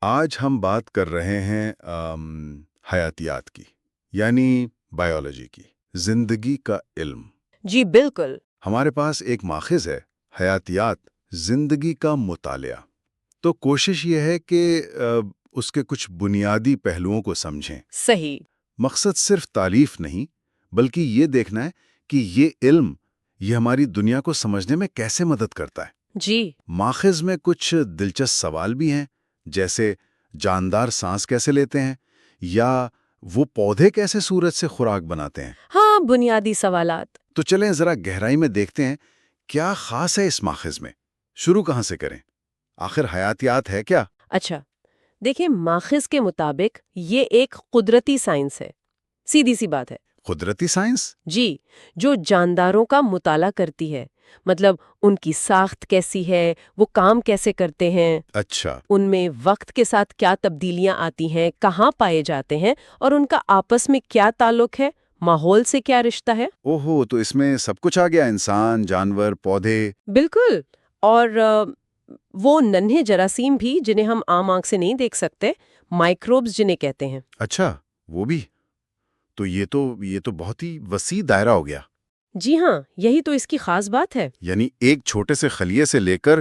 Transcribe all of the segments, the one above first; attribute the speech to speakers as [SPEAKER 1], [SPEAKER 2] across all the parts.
[SPEAKER 1] آج ہم بات کر رہے ہیں حیاتیات کی، یعنی بایولوجی کی، زندگی کا علم۔
[SPEAKER 2] جی بالکل۔
[SPEAKER 1] ہمارے پاس ایک ماخذ ہے، حیاتیات، زندگی کا مطالعہ۔ تو کوشش یہ ہے کہ اس کے کچھ بنیادی پہلوؤں کو سمجھیں۔
[SPEAKER 2] صحیح۔
[SPEAKER 1] مقصد صرف تعریف نہیں، بلکہ یہ دیکھنا ہے کہ یہ علم یہ ہماری دنیا کو سمجھنے میں کیسے مدد کرتا ہے۔
[SPEAKER 2] جی
[SPEAKER 1] ماخذ میں کچھ دلچسپ سوال بھی ہیں، جیسے جاندار سانس کیسے لیتے ہیں، یا وہ پودے کیسے سورج سے خوراک بناتے ہیں۔
[SPEAKER 2] ہاں، بنیادی سوالات۔
[SPEAKER 1] تو چلیں ذرا گہرائی میں دیکھتے ہیں کیا خاص ہے اس ماخذ میں۔ شروع کہاں سے کریں؟ آخر حیاتیات ہے کیا؟
[SPEAKER 2] اچھا، دیکھیں، ماخذ کے مطابق یہ ایک قدرتی سائنس ہے۔ سیدھی سی بات ہے۔
[SPEAKER 1] قدرتی سائنس؟
[SPEAKER 2] جی، جو جانداروں کا مطالعہ کرتی ہے، مطلب ان کی ساخت کیسی ہے، وہ کام کیسے کرتے ہیں،
[SPEAKER 1] اچھا۔
[SPEAKER 2] ان میں وقت کے ساتھ کیا تبدیلیاں آتی ہیں، کہاں پائے جاتے ہیں، اور ان کا آپس میں کیا تعلق ہے، ماحول سے کیا رشتہ ہے۔
[SPEAKER 1] اوہو، تو اس میں سب کچھ آ گیا، انسان، جانور، پودے۔
[SPEAKER 2] بالکل۔ اور وہ ننھے جراثیم بھی جنہیں ہم عام آنکھ سے نہیں دیکھ سکتے، مائکروبز جنہیں کہتے ہیں۔
[SPEAKER 1] اچھا، وہ بھی۔ تو یہ تو بہت ہی وسیع دائرہ ہو گیا۔
[SPEAKER 2] جی ہاں، یہی تو اس کی خاص بات ہے۔
[SPEAKER 1] یعنی ایک چھوٹے سے خلیے سے لے کر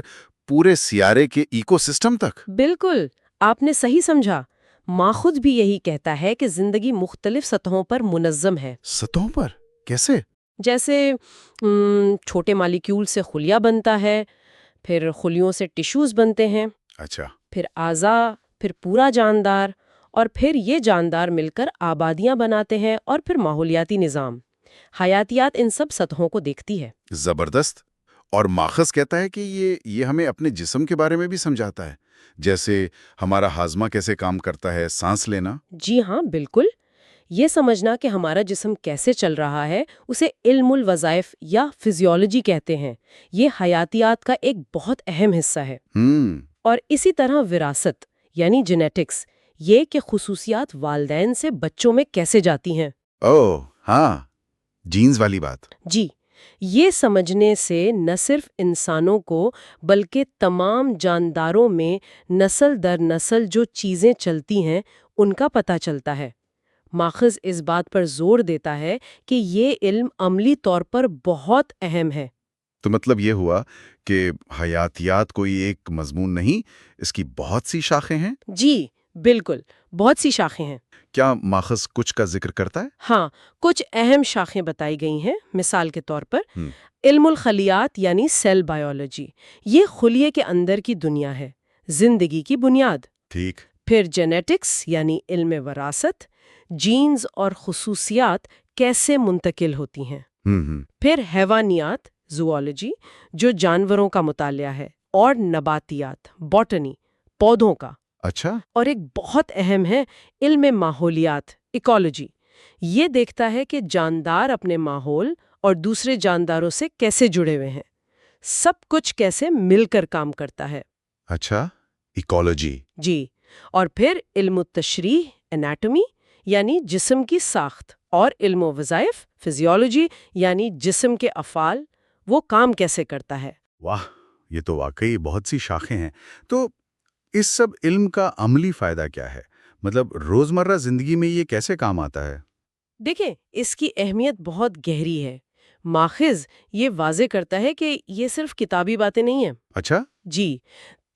[SPEAKER 1] پورے سیارے کے ایکو سسٹم تک۔
[SPEAKER 2] بالکل، آپ نے صحیح سمجھا۔ ماخذ بھی یہی کہتا ہے کہ زندگی مختلف سطحوں پر منظم ہے۔
[SPEAKER 1] سطحوں پر؟ کیسے؟
[SPEAKER 2] جیسے چھوٹے مالیکیول سے خلیہ بنتا ہے، پھر خلیوں سے ٹیشوز بنتے ہیں،
[SPEAKER 1] اچھا۔
[SPEAKER 2] پھر اعضاء، پھر پورا جاندار، اور پھر یہ جاندار مل کر آبادیاں بناتے ہیں، اور پھر ماحولیاتی نظام۔ حیاتیات ان سب سطحوں کو دیکھتی ہے۔
[SPEAKER 1] زبردست۔ اور ماخذ کہتا ہے کہ یہ ہمیں اپنے جسم کے بارے میں بھی سمجھاتا ہے، جیسے ہمارا ہاضمہ کیسے کام کرتا ہے، سانس لینا۔
[SPEAKER 2] جی ہاں، بالکل۔ یہ سمجھنا کہ ہمارا جسم کیسے چل رہا ہے، اسے علم الوظائف یا فزیولوجی کہتے ہیں۔ یہ حیاتیات کا ایک بہت اہم حصہ ہے۔ اور اسی طرح وراثت یعنی جینیٹکس، یہ کہ خصوصیات والدین سے بچوں میں کیسے جاتی ہیں۔
[SPEAKER 1] اوہ ہاں، جینز والی بات۔
[SPEAKER 2] جی، یہ سمجھنے سے نہ صرف انسانوں کو بلکہ تمام جانداروں میں نسل در نسل جو چیزیں چلتی ہیں ان کا پتہ چلتا ہے۔ ماخذ اس بات پر زور دیتا ہے کہ یہ علم عملی طور پر بہت اہم ہے۔
[SPEAKER 1] تو مطلب یہ ہوا کہ حیاتیات کوئی ایک مضمون نہیں، اس کی بہت سی شاخیں ہیں۔
[SPEAKER 2] جی بالکل، بہت سی شاخیں ہیں۔
[SPEAKER 1] کیا ماخذ کچھ کا ذکر کرتا ہے؟
[SPEAKER 2] ہاں، کچھ اہم شاخیں بتائی گئی ہیں۔ مثال کے طور پر علم الخلیات یعنی سیل بایولوجی، یہ خلیے کے اندر کی دنیا ہے، زندگی کی بنیاد۔
[SPEAKER 1] ٹھیک۔
[SPEAKER 2] پھر جینیٹکس یعنی علم وراثت، جینز اور خصوصیات کیسے منتقل ہوتی ہیں۔ پھر حیوانیات، زوالوجی، جو جانوروں کا مطالعہ ہے، اور نباتیات، باٹنی، پودوں کا۔
[SPEAKER 1] اچھا۔
[SPEAKER 2] اور ایک بہت اہم ہے علم ماحولیات، ایکولوجی، یہ دیکھتا ہے کہ جاندار اپنے ماحول اور دوسرے جانداروں سے کیسے جڑے ہوئے ہیں، سب کچھ کیسے مل کر کام کرتا ہے۔
[SPEAKER 1] اچھا، ایکولوجی۔
[SPEAKER 2] جی، اور پھر علم التشریح، انیٹمی، یعنی جسم کی ساخت، اور علم و وظائف، فزیولوجی، یعنی جسم کے افعال، وہ کام کیسے کرتا ہے۔
[SPEAKER 1] واہ، یہ تو واقعی بہت سی شاخیں ہیں۔ تو اس سب علم کا عملی فائدہ کیا ہے؟ مطلب روزمرہ زندگی میں یہ کیسے کام آتا ہے؟
[SPEAKER 2] دیکھیں، اس کی اہمیت بہت گہری ہے۔ ماخذ یہ واضح کرتا ہے کہ یہ صرف کتابی باتیں نہیں ہیں۔
[SPEAKER 1] اچھا۔
[SPEAKER 2] جی،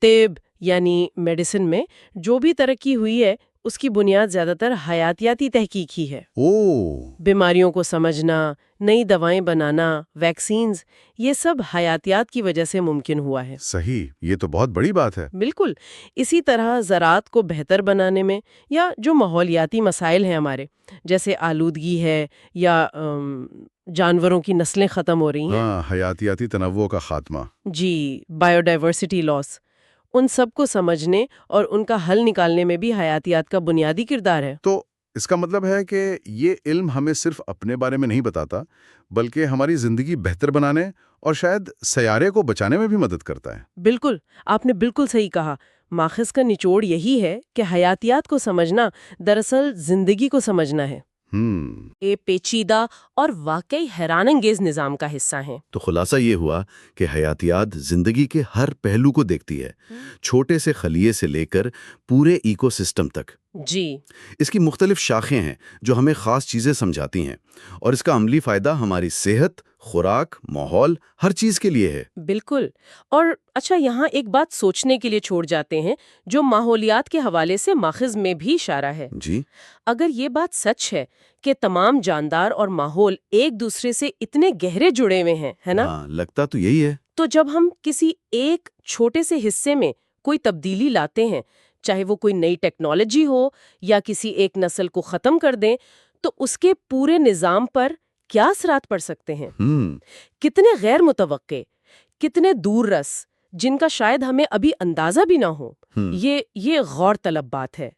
[SPEAKER 2] طب یعنی میڈیسن میں جو بھی ترقی ہوئی ہے اس کی بنیاد زیادہ تر حیاتیاتی تحقیق ہی ہے۔ بیماریوں کو سمجھنا، نئی دوائیں بنانا، ویکسینز، یہ سب حیاتیات کی وجہ سے ممکن ہوا ہے۔
[SPEAKER 1] صحیح، یہ تو بہت بڑی بات ہے۔
[SPEAKER 2] بالکل۔ اسی طرح زراعت کو بہتر بنانے میں، یا جو ماحولیاتی مسائل ہیں ہمارے، جیسے آلودگی ہے یا جانوروں کی نسلیں ختم ہو رہی ہیں،
[SPEAKER 1] حیاتیاتی تنوع کا خاتمہ۔
[SPEAKER 2] جی، بائیو ڈائیورسٹی لاس، ان سب کو سمجھنے اور ان کا حل نکالنے میں بھی حیاتیات کا بنیادی کردار ہے۔
[SPEAKER 1] تو اس کا مطلب ہے کہ یہ علم ہمیں صرف اپنے بارے میں نہیں بتاتا، بلکہ ہماری زندگی بہتر بنانے اور شاید سیارے کو بچانے میں بھی مدد کرتا ہے۔
[SPEAKER 2] بالکل، آپ نے بالکل صحیح کہا۔ ماخذ کا نچوڑ یہی ہے کہ حیاتیات کو سمجھنا دراصل زندگی کو سمجھنا ہے۔ یہ پیچیدہ اور واقعی حیران انگیز نظام کا حصہ ہیں۔
[SPEAKER 3] تو خلاصہ یہ ہوا کہ حیاتیات زندگی کے ہر پہلو کو دیکھتی ہے، چھوٹے سے خلیے سے لے کر پورے ایکو سسٹم تک۔
[SPEAKER 2] جی،
[SPEAKER 3] اس کی مختلف شاخیں ہیں جو ہمیں خاص چیزیں سمجھاتی ہیں، اور اس کا عملی فائدہ ہماری صحت، خوراک، ماحول، ہر چیز کے لیے ہے۔
[SPEAKER 2] بالکل۔ اور اچھا، یہاں ایک بات سوچنے کے لیے چھوڑ جاتے ہیں جو ماحولیات کے حوالے سے ماخذ میں بھی اشارہ ہے۔
[SPEAKER 3] جی،
[SPEAKER 2] اگر یہ بات سچ ہے کہ تمام جاندار اور ماحول ایک دوسرے سے اتنے گہرے جڑے ہوئے ہیں، ہے نا؟
[SPEAKER 3] ہاں، لگتا تو یہی ہے۔
[SPEAKER 2] تو جب ہم کسی ایک چھوٹے سے حصے میں کوئی تبدیلی لاتے ہیں، چاہے وہ کوئی نئی ٹیکنالوجی ہو یا کسی ایک نسل کو ختم کر دیں، تو اس کے پورے نظام پر کیا اثرات پڑ سکتے ہیں؟ کتنے غیر متوقع، کتنے دور رس، جن کا شاید ہمیں ابھی اندازہ بھی نہ ہو۔ یہ غور طلب بات ہے۔